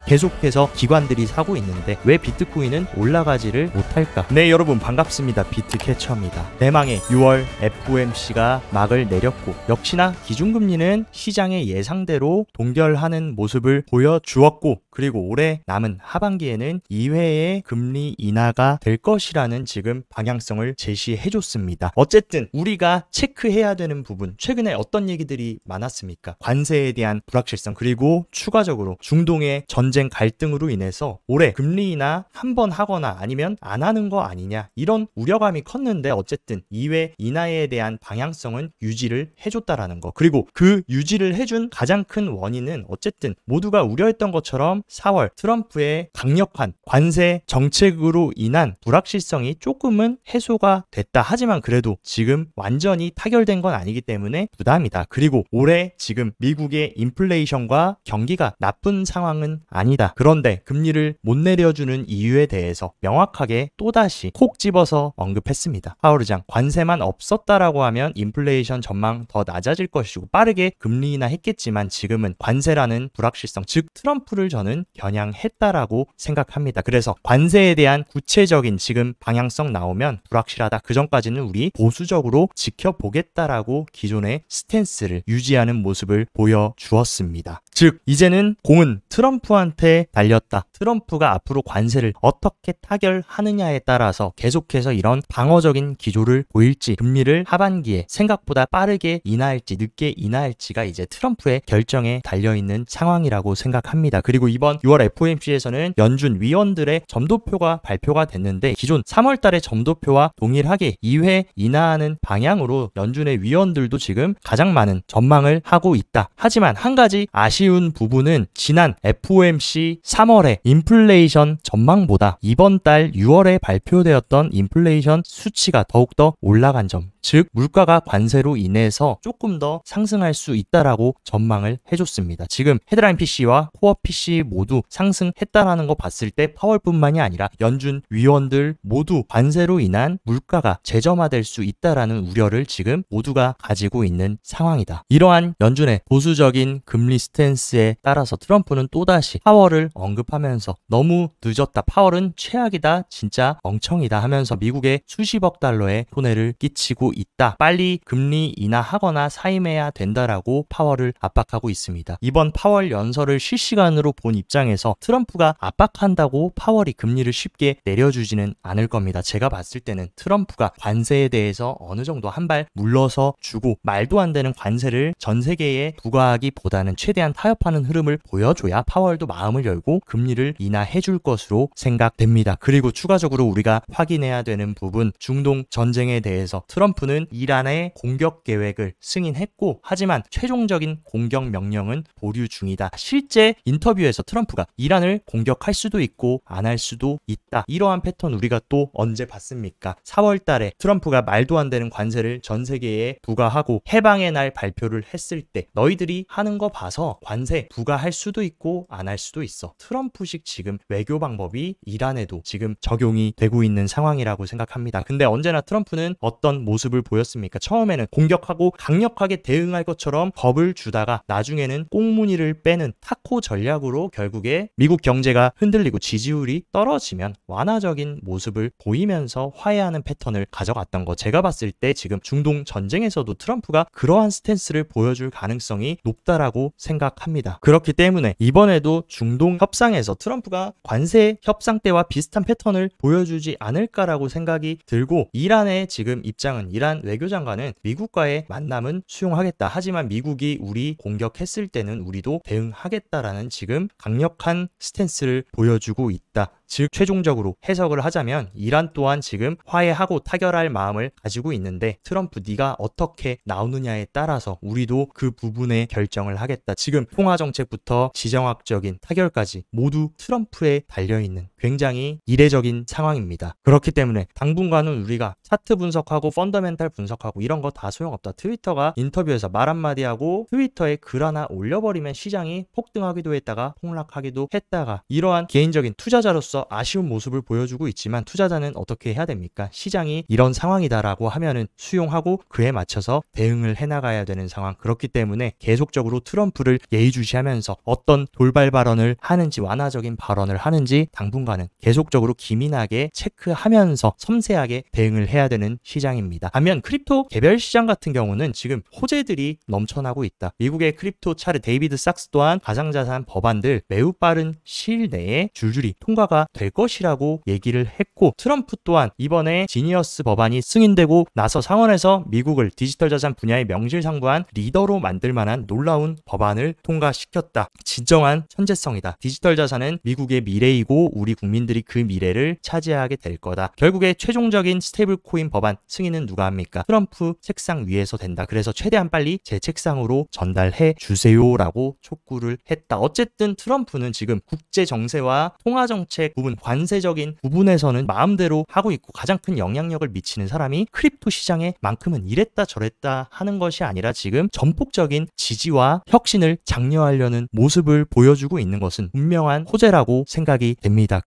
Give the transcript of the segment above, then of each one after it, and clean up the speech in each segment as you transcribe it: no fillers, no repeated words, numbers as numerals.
계속해서 기관들이 사고 있는데 왜 비트코인은 올라가지를 못할까? 네, 여러분 반갑습니다. 비트캐쳐입니다. 대망의 6월 FOMC가 막을 내렸고 역시나 기준금리는 시장의 예상대로 동결하는 모습을 보여주었고, 그리고 올해 남은 하반기에는 2회의 금리 인하가 될 것이라는 지금 방향성을 제시해줬습니다. 어쨌든 우리가 체크해야 되는 부분, 최근에 어떤 얘기들이 많았습니까? 관세에 대한 불확실성, 그리고 추가적으로 중동의 전쟁 갈등으로 인해서 올해 금리 인하 한 번 하거나 아니면 안 하는 거 아니냐, 이런 우려감이 컸는데 어쨌든 2회 인하에 대한 방향성은 유지를 해줬다라는 거. 그리고 그 유지를 해준 가장 큰 원인은 어쨌든 모두가 우려했던 것처럼 4월 트럼프의 강력한 관세 정책으로 인한 불확실성이 조금은 해소가 됐다. 하지만 그래도 지금 완전히 타결된 건 아니기 때문에 부담이다. 그리고 올해 지금 미국의 인플레이션과 경기가 나쁜 상황은 아니다. 그런데 금리를 못 내려주는 이유에 대해서 명확하게 또다시 콕 집어서 언급했습니다. 파월 의장, 관세만 없었다라고 하면 인플레이션 전망 더 낮아질 것이고 빠르게 금리 인하했겠지만 지금은 관세라는 불확실성, 즉 트럼프를 저는 겨냥했다라고 생각합니다. 그래서 관세에 대한 구체적인 지금 방향성 나오면 불확실하다, 그 전까지는 우리 보수적으로 지켜보겠다라고 기존의 스탠스를 유지하는 모습을 보여주었습니다. 즉 이제는 공은 트럼프한테 달렸다. 트럼프가 앞으로 관세를 어떻게 타결하느냐에 따라서 계속해서 이런 방어적인 기조를 보일지, 금리를 하반기에 생각보다 빠르게 인하할지 늦게 인하할지가 이제 트럼프의 결정에 달려있는 상황이라고 생각합니다. 그리고 이번 6월 FOMC에서는 연준 위원들의 점도표가 발표가 됐는데 기존 3월 달의 점도표와 동일하게 2회 인하하는 방향으로 연준의 위원들도 지금 가장 많은 전망을 하고 있다. 하지만 한 가지 아쉬운 부분은 지난 FOMC 3월에 인플레이션 전망보다 이번 달 6월에 발표되었던 인플레이션 수치가 더욱더 올라간 점, 즉 물가가 관세로 인해서 조금 더 상승할 수 있다라고 전망을 해줬습니다. 지금 헤드라인 PC와 코어 PC 모두 상승했다라는 거 봤을 때 파월뿐만이 아니라 연준 위원들 모두 관세로 인한 물가가 재점화될 수 있다라는 우려를 지금 모두가 가지고 있는 상황이다. 이러한 연준의 보수적인 금리 스탠스에 따라서 트럼프는 또다시 파월을 언급하면서 너무 늦었다, 파월은 최악이다, 진짜 멍청이다 하면서 미국에 수십억 달러의 손해를 끼치고 있다, 빨리 금리 인하하거나 사임해야 된다라고 파월을 압박하고 있습니다. 이번 파월 연설을 실시간으로 본 입장에서 트럼프가 압박한다고 파월이 금리를 쉽게 내려주지는 않을 겁니다. 제가 봤을 때는 트럼프가 관세에 대해서 어느 정도 한 발 물러서 주고 말도 안 되는 관세를 전 세계에 부과하기보다는 최대한 타협하는 흐름을 보여줘야 파월도 마음을 열고 금리를 인하해 줄 것으로 생각됩니다. 그리고 추가적으로 우리가 확인해야 되는 부분, 중동 전쟁에 대해서 트럼프는 이란의 공격 계획을 승인했고 하지만 최종적인 공격 명령은 보류 중이다. 실제 인터뷰에서 트럼프가 이란을 공격할 수도 있고 안 할 수도 있다, 이러한 패턴 우리가 또 언제 봤습니까? 4월 달에 트럼프가 말도 안 되는 관세를 전 세계에 부과하고 해방의 날 발표를 했을 때 너희들이 하는 거 봐서 관세 부과할 수도 있고 안 할 수도 있어. 트럼프식 지금 외교 방법이 이란에도 지금 적용이 되고 있는 상황이라고 생각합니다. 근데 언제나 트럼프는 어떤 모습을 보였습니까? 처음에는 공격하고 강력하게 대응할 것처럼 겁을 주다가 나중에는 꽁무니를 빼는 타코 전략으로 결국에 미국 경제가 흔들리고 지지율이 떨어지면 완화적인 모습을 보이면서 화해하는 패턴을 가져갔던 거, 제가 봤을 때 지금 중동 전쟁에서도 트럼프가 그러한 스탠스를 보여줄 가능성이 높다라고 생각합니다. 그렇기 때문에 이번에도 중동 협상에서 트럼프가 관세 협상 때와 비슷한 패턴을 보여주지 않을까라고 생각이 들고, 이란의 지금 입장은, 이란 외교장관은 미국과의 만남은 수용하겠다, 하지만 미국이 우리 공격했을 때는 우리도 대응하겠다라는 지금 강력한 스탠스를 보여주고 있다. 즉 최종적으로 해석을 하자면 이란 또한 지금 화해하고 타결할 마음을 가지고 있는데 트럼프 네가 어떻게 나오느냐에 따라서 우리도 그 부분에 결정을 하겠다. 지금 통화정책부터 지정학적인 타결까지 모두 트럼프에 달려있는 굉장히 이례적인 상황입니다. 그렇기 때문에 당분간은 우리가 차트 분석하고 펀더멘탈 분석하고 이런 거 다 소용없다. 트위터가 인터뷰에서 말 한마디 하고 트위터에 글 하나 올려버리면 시장이 폭등하기도 했다가 폭락하기도 했다가, 이러한 개인적인 투자자로서 투자자로서 아쉬운 모습을 보여주고 있지만 투자자는 어떻게 해야 됩니까? 시장이 이런 상황이다라고 하면은 수용하고 그에 맞춰서 대응을 해나가야 되는 상황. 그렇기 때문에 계속적으로 트럼프를 예의주시하면서 어떤 돌발 발언을 하는지 완화적인 발언을 하는지 당분간은 계속적으로 기민하게 체크하면서 섬세하게 대응을 해야 되는 시장입니다. 반면 크립토 개별 시장 같은 경우는 지금 호재들이 넘쳐나고 있다. 미국의 크립토 차르 데이비드 삭스 또한 가상자산 법안들 매우 빠른 시일 내에 줄줄이 통과가 될 것이라고 얘기를 했고, 트럼프 또한 이번에 지니어스 법안이 승인되고 나서 상원에서 미국을 디지털 자산 분야의 명실상부한 리더로 만들 만한 놀라운 법안을 통과시켰다. 진정한 천재성이다. 디지털 자산은 미국의 미래이고 우리 국민들이 그 미래를 차지하게 될 거다. 결국에 최종적인 스테이블 코인 법안 승인은 누가 합니까? 트럼프 책상 위에서 된다. 그래서 최대한 빨리 제 책상으로 전달해 주세요라고 촉구를 했다. 어쨌든 트럼프는 지금 국제 정세와 통화 정책 부분, 관세적인 부분에서는 마음대로 하고 있고, 가장 큰 영향력을 미치는 사람이 크립토 시장에 만큼은 이랬다 저랬다 하는 것이 아니라 지금 전폭적인 지지와 혁신을 장려하려는 모습을 보여주고 있는 것은 분명한 호재라고 생각이 됩니다.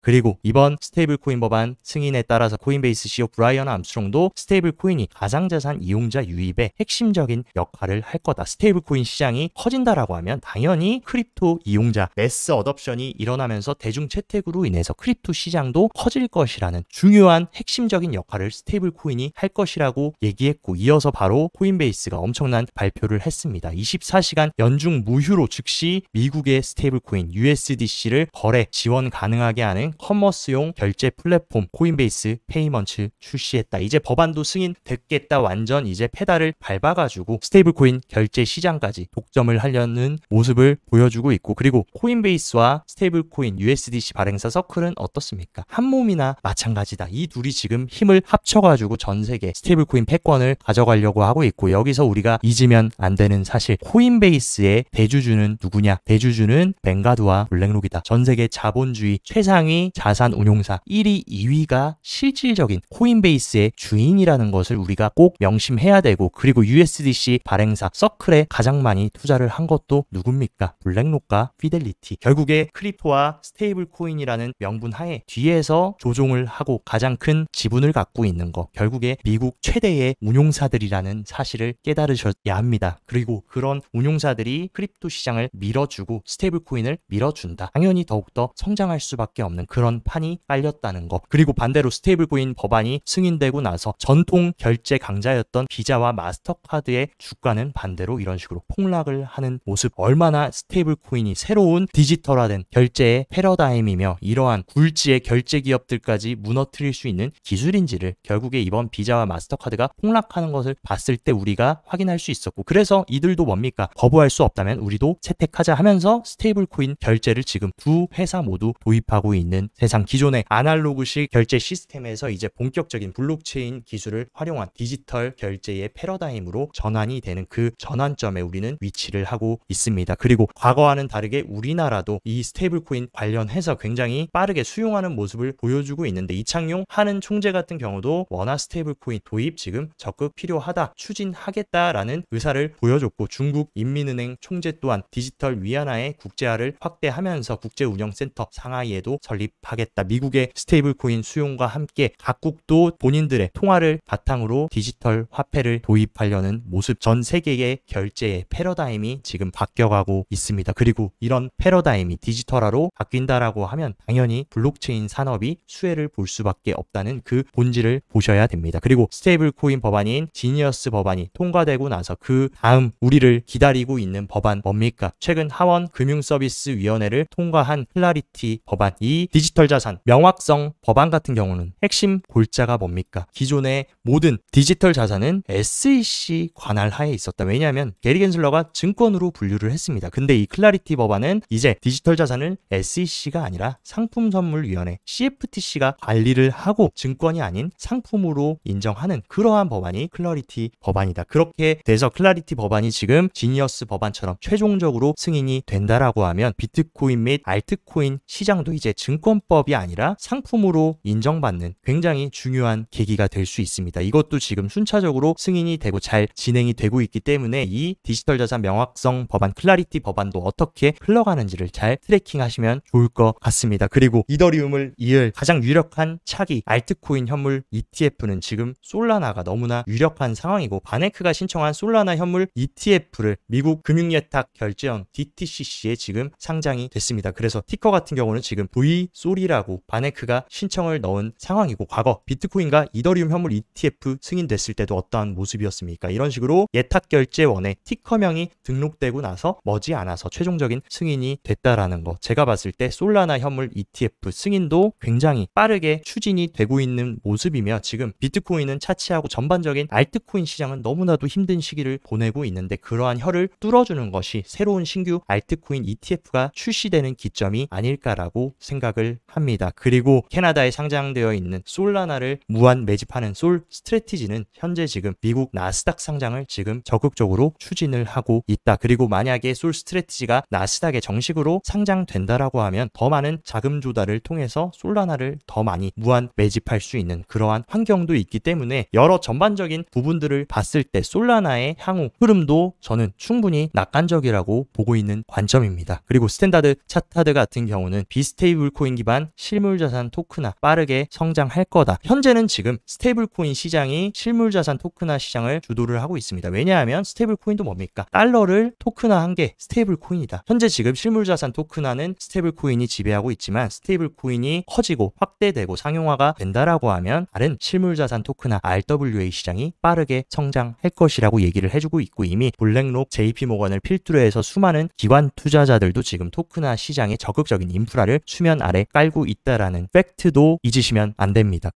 그리고 이번 스테이블 코인 법안 승인에 따라서 코인베이스 CEO 브라이언 암스트롱도 스테이블 코인이 가상자산 이용자 유입에 핵심적인 역할을 할 거다. 스테이블 코인 시장이 커진다라고 하면 당연히 크립토 이용자 매스 어덥션이 일어나면서 대중 채택으로 인해서 크립토 시장도 커질 것이라는 중요한 핵심적인 역할을 스테이블 코인이 할 것이라고 얘기했고, 이어서 바로 코인베이스가 엄청난 발표를 했습니다. 24시간 연중 무휴로 즉시 미국의 스테이블 코인 USDC를 거래 지원 가능하게 하는 커머스용 결제 플랫폼 코인베이스 페이먼츠 출시했다. 이제 법안도 승인됐겠다. 완전 이제 페달을 밟아가지고 스테이블 코인 결제 시장까지 독점을 하려는 모습을 보여주고 있고, 그리고 코인베이스와 스테이블 코인 USDC 발행사 서클은 어떻습니까? 한 몸이나 마찬가지다. 이 둘이 지금 힘을 합쳐가지고 전 세계 스테이블 코인 패권을 가져가려고 하고 있고, 여기서 우리가 잊으면 안 되는 사실, 코인베이스의 대주주는 누구냐? 대주주는 뱅가드와 블랙록이다. 전 세계 자본주의 최상위 자산 운용사 1위, 2위가 실질적인 코인베이스의 주인이라는 것을 우리가 꼭 명심해야 되고, 그리고 USDC 발행사 서클에 가장 많이 투자를 한 것도 누굽니까? 블랙록과 피델리티. 결국에 크립토와 스테이블 코인이라는 명분 하에 뒤에서 조종을 하고 가장 큰 지분을 갖고 있는 거, 결국에 미국 최대의 운용사들이라는 사실을 깨달으셔야 합니다. 그리고 그런 운용사들이 크립토 시장을 밀어주고 스테이블 코인을 밀어준다. 당연히 더욱더 성장할 수밖에 없는 그런 판이 깔렸다는 거. 그리고 반대로 스테이블 코인 법안이 승인되고 나서 전통 결제 강자였던 비자와 마스터카드의 주가는 반대로 이런 식으로 폭락을 하는 모습. 얼마나 스테이블 코인이 새로운 디지털화된 결제의 패러다임이며 이러한 굴지의 결제 기업들까지 무너뜨릴 수 있는 기술인지를 결국에 이번 비자와 마스터카드가 폭락하는 것을 봤을 때 우리가 확인할 수 있었고, 그래서 이들도 뭡니까? 거부할 수 없다면 우리도 채택하자 하면서 스테이블 코인 결제를 지금 두 회사 모두 도입하고 있는 세상. 기존의 아날로그식 결제 시스템에서 이제 본격적인 블록체인 기술을 활용한 디지털 결제의 패러다임으로 전환이 되는 그 전환점에 우리는 위치를 하고 있습니다. 그리고 과거와는 다르게 우리나라도 이 스테이블 코인 관련해서 굉장히 빠르게 수용하는 모습을 보여주고 있는데, 이창용 하는 총재 같은 경우도 원화 스테이블 코인 도입 지금 적극 필요하다, 추진하겠다라는 의사를 보여줬고, 중국 인민은행 총재 또한 디지털 위안화의 국제화를 확대하면서 국제운영센터 상하이에도 설립하겠다. 미국의 스테이블 코인 수용과 함께 각국도 본인들의 통화를 바탕으로 디지털 화폐를 도입하려는 모습. 전 세계의 결제의 패러다임이 지금 바뀌어가고 있습니다. 그리고 이런 패러다임이 디지털화로 바뀐다라고 하면 당연히 블록체인 산업이 수혜를 볼 수밖에 없다는 그 본질을 보셔야 됩니다. 그리고 스테이블 코인 법안인 지니어스 법안이 통과되고 나서 그 다음 우리를 기다리고 있는 법안 뭡니까? 최근 하원 금융서비스위원회를 통과한 클라리티 법안. 이 디지털 자산 명확성 법안 같은 경우는 핵심 골자가 뭡니까? 기존의 모든 디지털 자산은 SEC 관할 하에 있었다. 왜냐하면 게리 겐슬러가 증권으로 분류를 했습니다. 근데 이 클라리티 법안은 이제 디지털 자산을 SEC가 아니라 상품선물위원회 CFTC가 관리를 하고 증권이 아닌 상품으로 인정하는 그러한 법안이 클라리티 법안이다. 그렇게 돼서 클라리티 법안이 지금 지니어스 법안처럼 최종적으로 승인이 된다라고 하면 비트코인 및 알트코인 시장도 이제 증권 증권법이 아니라 상품으로 인정받는 굉장히 중요한 계기가 될 수 있습니다. 이것도 지금 순차적으로 승인이 되고 잘 진행이 되고 있기 때문에 이 디지털 자산 명확성 법안, 클라리티 법안도 어떻게 흘러가는지를 잘 트래킹하시면 좋을 것 같습니다. 그리고 이더리움을 이을 가장 유력한 차기 알트코인 현물 ETF는 지금 솔라나가 너무나 유력한 상황이고, 바네크가 신청한 솔라나 현물 ETF를 미국 금융예탁 결제원 DTCC에 지금 상장이 됐습니다. 그래서 티커 같은 경우는 지금 VSOL이라고 바네크가 신청을 넣은 상황이고, 과거 비트코인과 이더리움 현물 ETF 승인됐을 때도 어떠한 모습이었습니까? 이런 식으로 예탁결제원에 티커명이 등록되고 나서 머지않아서 최종적인 승인이 됐다라는 거, 제가 봤을 때 솔라나 현물 ETF 승인도 굉장히 빠르게 추진이 되고 있는 모습이며, 지금 비트코인은 차치하고 전반적인 알트코인 시장은 너무나도 힘든 시기를 보내고 있는데, 그러한 혀를 뚫어주는 것이 새로운 신규 알트코인 ETF가 출시되는 기점이 아닐까라고 생각을 합니다. 그리고 캐나다에 상장되어 있는 솔라나를 무한 매집하는 솔 스트래티지는 현재 지금 미국 나스닥 상장을 지금 적극적으로 추진을 하고 있다. 그리고 만약에 솔 스트래티지가 나스닥에 정식으로 상장된다라고 하면 더 많은 자금 조달을 통해서 솔라나를 더 많이 무한 매집할 수 있는 그러한 환경도 있기 때문에, 여러 전반적인 부분들을 봤을 때 솔라나의 향후 흐름도 저는 충분히 낙관적이라고 보고 있는 관점입니다. 그리고 스탠다드 차타드 같은 경우는 비스테이블 코인 기반 실물자산 토크나 빠르게 성장할 거다. 현재는 지금 스테이블 코인 시장이 실물자산 토크나 시장을 주도를 하고 있습니다. 왜냐하면 스테이블 코인도 뭡니까? 달러를 토크나한 게 스테이블 코인이다. 현재 지금 실물자산 토크나는 스테이블 코인이 지배하고 있지만, 스테이블 코인이 커지고 확대되고 상용화가 된다라고 하면 다른 실물자산 토크나 RWA 시장이 빠르게 성장할 것이라고 얘기를 해주고 있고, 이미 블랙록, JP모건을 필두로 해서 수많은 기관 투자자들도 지금 토크나 시장에 적극적인 인프라를 수면 아래 깔고 있다라는 팩트도 잊으시면 안 됩니다.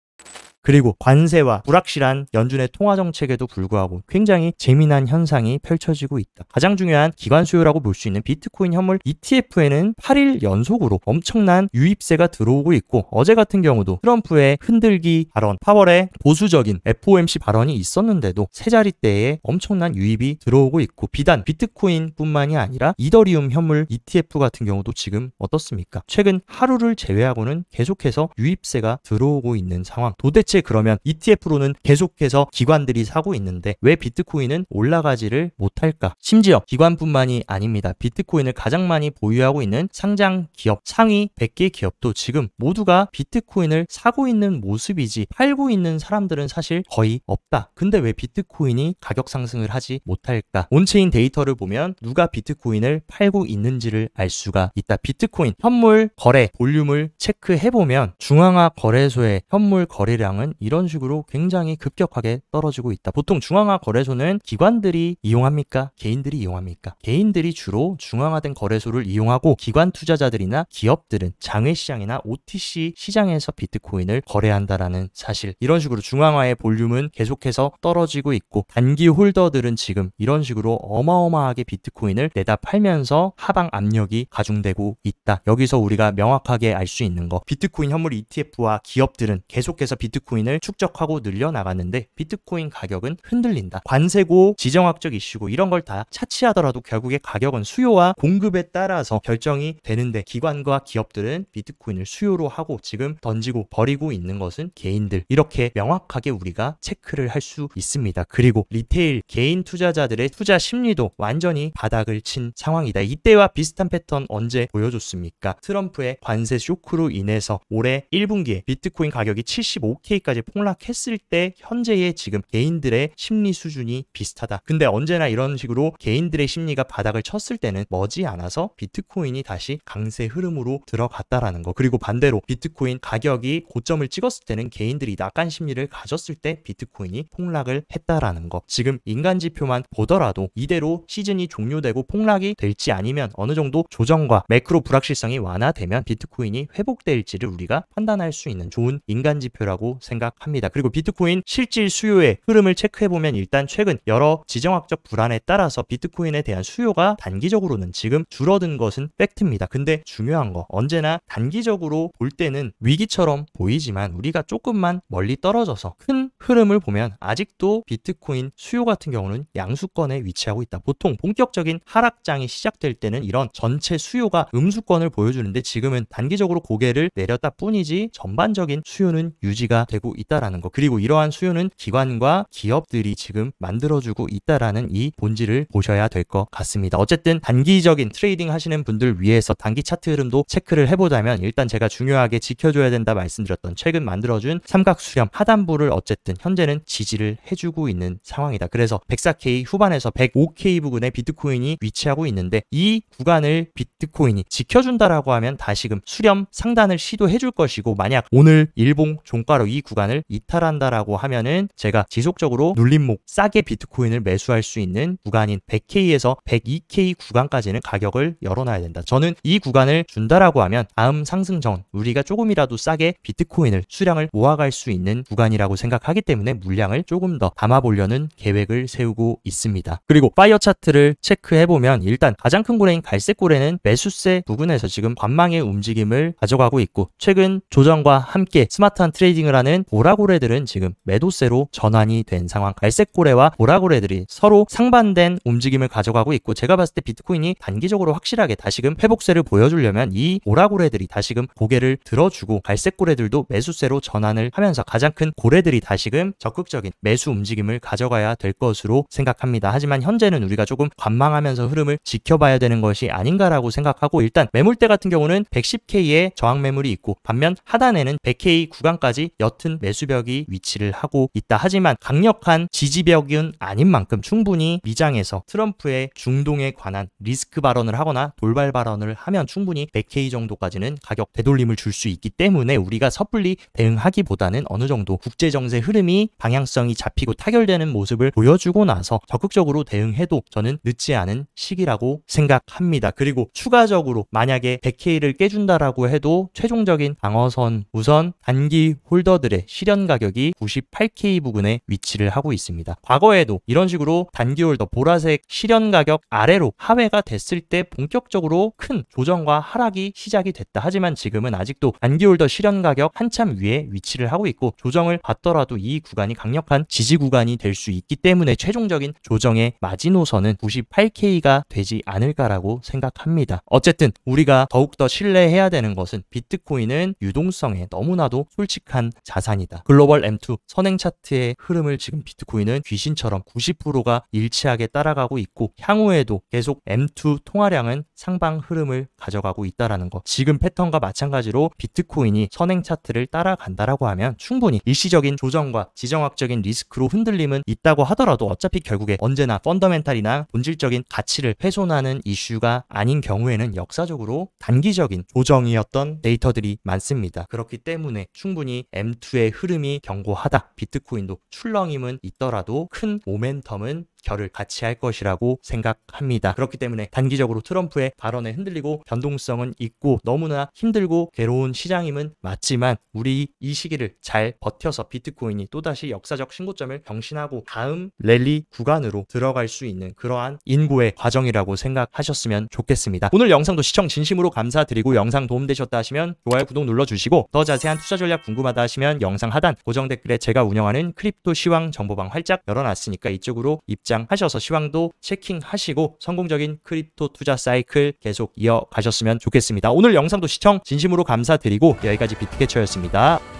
그리고 관세와 불확실한 연준의 통화 정책에도 불구하고 굉장히 재미난 현상이 펼쳐지고 있다. 가장 중요한 기관 수요라고 볼 수 있는 비트코인 현물 ETF에는 8일 연속으로 엄청난 유입세가 들어오고 있고, 어제 같은 경우도 트럼프의 흔들기 발언, 파월의 보수적인 FOMC 발언이 있었는데도 세 자릿대에 엄청난 유입이 들어오고 있고, 비단 비트코인뿐만이 아니라 이더리움 현물 ETF 같은 경우도 지금 어떻습니까? 최근 하루를 제외하고는 계속해서 유입세가 들어오고 있는 상황. 도대체 그러면 ETF로는 계속해서 기관들이 사고 있는데 왜 비트코인은 올라가지를 못할까? 심지어 기관뿐만이 아닙니다. 비트코인을 가장 많이 보유하고 있는 상장 기업, 상위 100개 기업도 지금 모두가 비트코인을 사고 있는 모습이지, 팔고 있는 사람들은 사실 거의 없다. 근데 왜 비트코인이 가격 상승을 하지 못할까? 온체인 데이터를 보면 누가 비트코인을 팔고 있는지를 알 수가 있다. 비트코인 현물 거래 볼륨을 체크해보면 중앙화 거래소의 현물 거래량은 이런 식으로 굉장히 급격하게 떨어지고 있다. 보통 중앙화 거래소는 기관들이 이용합니까? 개인들이 이용합니까? 개인들이 주로 중앙화된 거래소를 이용하고, 기관 투자자들이나 기업들은 장외시장이나 OTC 시장에서 비트코인을 거래한다라는 사실. 이런 식으로 중앙화의 볼륨은 계속해서 떨어지고 있고, 단기 홀더들은 지금 이런 식으로 어마어마하게 비트코인을 내다 팔면서 하방 압력이 가중되고 있다. 여기서 우리가 명확하게 알 수 있는 거, 비트코인 현물 ETF와 기업들은 계속해서 비트코인을 축적하고 늘려나갔는데 비트코인 가격은 흔들린다. 관세고 지정학적 이슈고 이런 걸 다 차치하더라도 결국에 가격은 수요와 공급에 따라서 결정이 되는데, 기관과 기업들은 비트코인을 수요로 하고 지금 던지고 버리고 있는 것은 개인들. 이렇게 명확하게 우리가 체크를 할 수 있습니다. 그리고 리테일 개인 투자자들의 투자 심리도 완전히 바닥을 친 상황이다. 이때와 비슷한 패턴 언제 보여줬습니까? 트럼프의 관세 쇼크로 인해서 올해 1분기에 비트코인 가격이 75K까지 폭락했을 때 현재의 지금 개인들의 심리 수준이 비슷하다. 근데 언제나 이런 식으로 개인들의 심리가 바닥을 쳤을 때는 머지않아서 비트코인이 다시 강세 흐름으로 들어갔다라는 거. 그리고 반대로 비트코인 가격이 고점을 찍었을 때는 개인들이 낙관 심리를 가졌을 때 비트코인이 폭락을 했다라는 거. 지금 인간 지표만 보더라도 이대로 시즌이 종료되고 폭락이 될지, 아니면 어느 정도 조정과 매크로 불확실성이 완화되면 비트코인이 회복될지를 우리가 판단할 수 있는 좋은 인간 지표라고 생각합니다. 그리고 비트코인 실질 수요의 흐름을 체크해보면 일단 최근 여러 지정학적 불안에 따라서 비트코인에 대한 수요가 단기적으로는 지금 줄어든 것은 팩트입니다. 근데 중요한 거, 언제나 단기적으로 볼 때는 위기처럼 보이지만 우리가 조금만 멀리 떨어져서 큰 흐름을 보면 아직도 비트코인 수요 같은 경우는 양수권에 위치하고 있다. 보통 본격적인 하락장이 시작될 때는 이런 전체 수요가 음수권을 보여주는데 지금은 단기적으로 고개를 내렸다 뿐이지 전반적인 수요는 유지가 되고 있다라는 거. 그리고 이러한 수요는 기관과 기업들이 지금 만들어주고 있다라는 이 본질을 보셔야 될 것 같습니다. 어쨌든 단기적인 트레이딩 하시는 분들 위해서 단기 차트 흐름도 체크를 해보자면 일단 제가 중요하게 지켜줘야 된다 말씀드렸던 최근 만들어준 삼각수렴 하단부를 어쨌든 현재는 지지를 해주고 있는 상황이다. 그래서 104K 후반에서 105K 부근에 비트코인이 위치하고 있는데 이 구간을 비트코인이 지켜준다라고 하면 다시금 수렴 상단을 시도해줄 것이고, 만약 오늘 일봉 종가로 이 구간을 이탈한다라고 하면은 제가 지속적으로 눌림목 싸게 비트코인을 매수할 수 있는 구간인 100K에서 102K 구간까지는 가격을 열어놔야 된다. 저는 이 구간을 준다라고 하면 다음 상승 전 우리가 조금이라도 싸게 비트코인을 수량을 모아갈 수 있는 구간이라고 생각하기 때문에 물량을 조금 더 담아보려는 계획을 세우고 있습니다. 그리고 파이어 차트를 체크해보면 일단 가장 큰 고래인 갈색 고래는 매수세 부근에서 지금 관망의 움직임을 가져가고 있고, 최근 조정과 함께 스마트한 트레이딩을 하는 보라고래들은 지금 매도세로 전환이 된 상황. 갈색 고래와 보라고래들이 서로 상반된 움직임을 가져가고 있고, 제가 봤을 때 비트코인이 단기적으로 확실하게 다시금 회복세를 보여주려면 이 보라고래들이 다시금 고개를 들어주고 갈색 고래들도 매수세로 전환을 하면서 가장 큰 고래들이 다시금 적극적인 매수 움직임을 가져가야 될 것으로 생각합니다. 하지만 현재는 우리가 조금 관망하면서 흐름을 지켜봐야 되는 것이 아닌가라고 생각하고, 일단 매물대 같은 경우는 110K의 저항 매물이 있고 반면 하단에는 100K 구간까지 옅은 매수벽이 위치를 하고 있다. 하지만 강력한 지지벽은 아닌 만큼 충분히 미장에서 트럼프의 중동에 관한 리스크 발언을 하거나 돌발 발언을 하면 충분히 100K 정도까지는 가격 되돌림을 줄 수 있기 때문에 우리가 섣불리 대응하기보다는 어느 정도 국제정세 흐름이 방향성이 잡히고 타결되는 모습을 보여주고 나서 적극적으로 대응해도 저는 늦지 않은 시기라고 생각합니다. 그리고 추가적으로 만약에 100K를 깨준다라고 해도 최종적인 방어선 우선 단기 홀더들의 실현 가격이 98K 부근에 위치를 하고 있습니다. 과거에도 이런 식으로 단기 홀더 보라색 실현 가격 아래로 하회가 됐을 때 본격적으로 큰 조정과 하락이 시작이 됐다. 하지만 지금은 아직도 단기 홀더 실현 가격 한참 위에 위치를 하고 있고, 조정을 받더라도 이 구간이 강력한 지지 구간이 될 수 있기 때문에 최종적인 조정의 마지노선은 98K가 되지 않을까라고 생각합니다. 어쨌든 우리가 더욱더 신뢰해야 되는 것은 비트코인은 유동성에 너무나도 솔직한 자산이다. 글로벌 M2 선행 차트의 흐름을 지금 비트코인은 귀신처럼 90%가 일치하게 따라가고 있고, 향후에도 계속 M2 통화량은 상방 흐름을 가져가고 있다라는 것. 지금 패턴과 마찬가지로 비트코인이 선행 차트를 따라간다라고 하면 충분히 일시적인 조정과 지정학적인 리스크로 흔들림은 있다고 하더라도 어차피 결국에 언제나 펀더멘탈이나 본질적인 가치를 훼손하는 이슈가 아닌 경우에는 역사적으로 단기적인 조정이었던 데이터들이 많습니다. 그렇기 때문에 충분히 M2의 흐름이 견고하다. 비트코인도 출렁임은 있더라도 큰 모멘텀은 결을 같이 할 것이라고 생각합니다. 그렇기 때문에 단기적으로 트럼프의 발언에 흔들리고 변동성은 있고 너무나 힘들고 괴로운 시장임은 맞지만 우리 이 시기를 잘 버텨서 비트코인이 또다시 역사적 신고점을 경신하고 다음 랠리 구간으로 들어갈 수 있는 그러한 인고의 과정이라고 생각하셨으면 좋겠습니다. 오늘 영상도 시청 진심으로 감사드리고, 영상 도움되셨다 하시면 좋아요, 구독 눌러주시고, 더 자세한 투자 전략 궁금하다 하시면 영상 하단 고정 댓글에 제가 운영하는 크립토 시황 정보방 활짝 열어놨으니까 이쪽으로 입장하셔서 시황도 체킹하시고 성공적인 크립토 투자 사이클 계속 이어가셨으면 좋겠습니다. 오늘 영상도 시청 진심으로 감사드리고 여기까지 비트캐쳐였습니다.